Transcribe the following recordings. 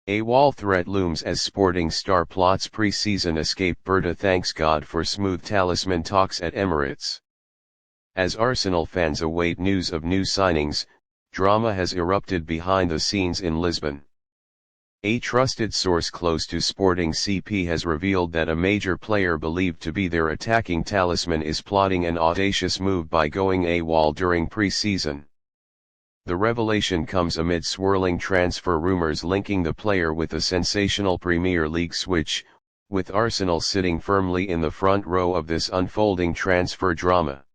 Awol threat looms as Sporting star plots pre-season escape. Berta thanks God for smooth Talisman talks at Emirates. As Arsenal fans await news of new signings, drama has erupted behind the scenes in Lisbon. A trusted source close to Sporting CP has revealed that a major player believed to be their attacking talisman is plotting an audacious move by going AWOL during pre-season. The revelation comes amid swirling transfer rumours linking the player with a sensational Premier League switch, with Arsenal sitting firmly in the front row of this unfolding transfer drama.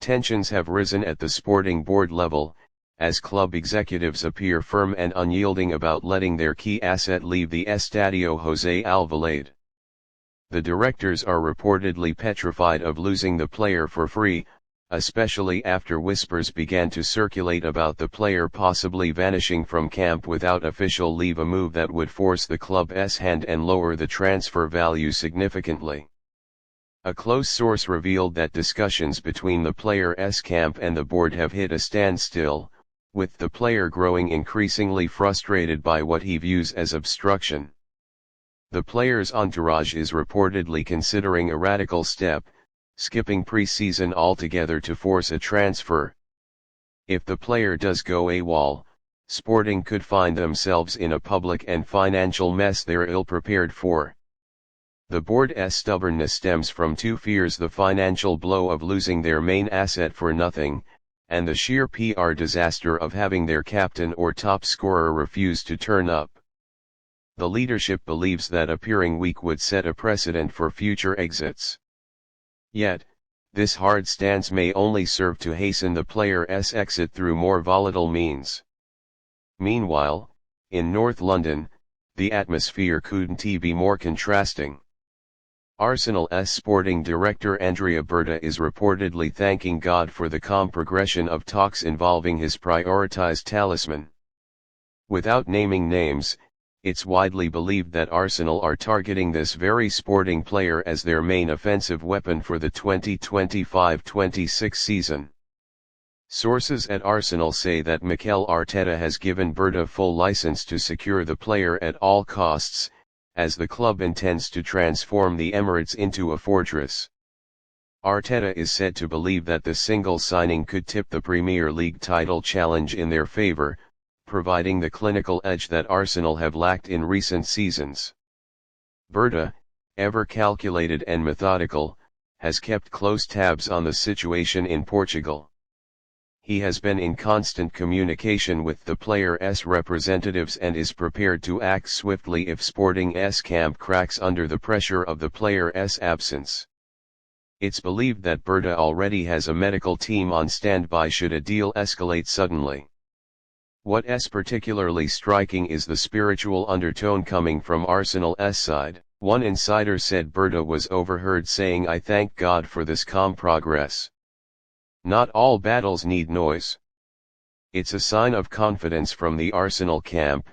Tensions have risen at the Sporting board level, as club executives appear firm and unyielding about letting their key asset leave the Estadio José Alvalade. The directors are reportedly petrified of losing the player for free, especially after whispers began to circulate about the player possibly vanishing from camp without official leave, a move that would force the club's hand and lower the transfer value significantly. A close source revealed that discussions between the player's camp and the board have hit a standstill, with the player growing increasingly frustrated by what he views as obstruction. The player's entourage is reportedly considering a radical step, skipping pre-season altogether to force a transfer. If the player does go AWOL, Sporting could find themselves in a public and financial mess they're ill-prepared for. The board's stubbornness stems from two fears: the financial blow of losing their main asset for nothing, and the sheer PR disaster of having their captain or top scorer refuse to turn up. The leadership believes that appearing weak would set a precedent for future exits. Yet, this hard stance may only serve to hasten the player's exit through more volatile means. Meanwhile, in North London, the atmosphere couldn't be more contrasting. Arsenal's sporting director Andrea Berta is reportedly thanking God for the calm progression of talks involving his prioritized talisman. Without naming names, it's widely believed that Arsenal are targeting this very Sporting player as their main offensive weapon for the 2025-26 season. Sources at Arsenal say that Mikel Arteta has given Berta full license to secure the player at all costs, as the club intends to transform the Emirates into a fortress. Arteta is said to believe that the single signing could tip the Premier League title challenge in their favour, providing the clinical edge that Arsenal have lacked in recent seasons. Berta, ever calculated and methodical, has kept close tabs on the situation in Portugal. He has been in constant communication with the player's representatives and is prepared to act swiftly if Sporting's camp cracks under the pressure of the player's absence. It's believed that Berta already has a medical team on standby should a deal escalate suddenly. What's particularly striking is the spiritual undertone coming from Arsenal's side. One insider said Berta was overheard saying, "I thank God for this calm progress. Not all battles need noise." It's a sign of confidence from the Arsenal camp,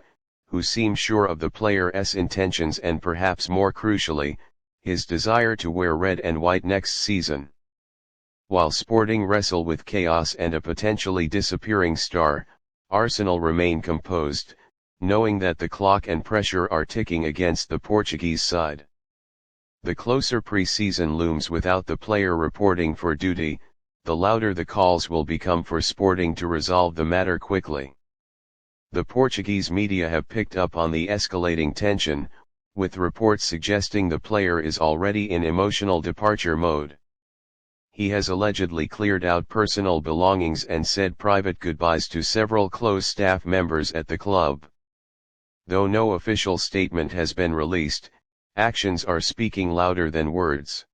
who seem sure of the player's intentions and perhaps more crucially, his desire to wear red and white next season. While Sporting wrestle with chaos and a potentially disappearing star, Arsenal remain composed, knowing that the clock and pressure are ticking against the Portuguese side. The closer pre-season looms without the player reporting for duty, the louder the calls will become for Sporting to resolve the matter quickly. The Portuguese media have picked up on the escalating tension, with reports suggesting the player is already in emotional departure mode. He has allegedly cleared out personal belongings and said private goodbyes to several close staff members at the club. Though no official statement has been released, actions are speaking louder than words.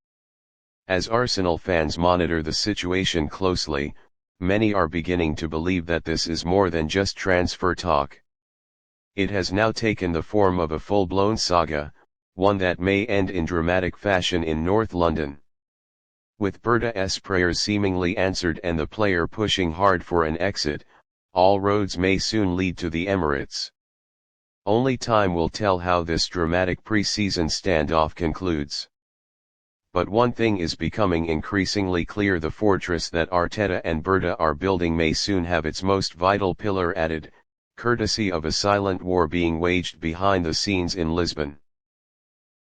As Arsenal fans monitor the situation closely, many are beginning to believe that this is more than just transfer talk. It has now taken the form of a full-blown saga, one that may end in dramatic fashion in North London. With Berta's prayers seemingly answered and the player pushing hard for an exit, all roads may soon lead to the Emirates. Only time will tell how this dramatic pre-season standoff concludes. But one thing is becoming increasingly clear: the fortress that Arteta and Berta are building may soon have its most vital pillar added, courtesy of a silent war being waged behind the scenes in Lisbon.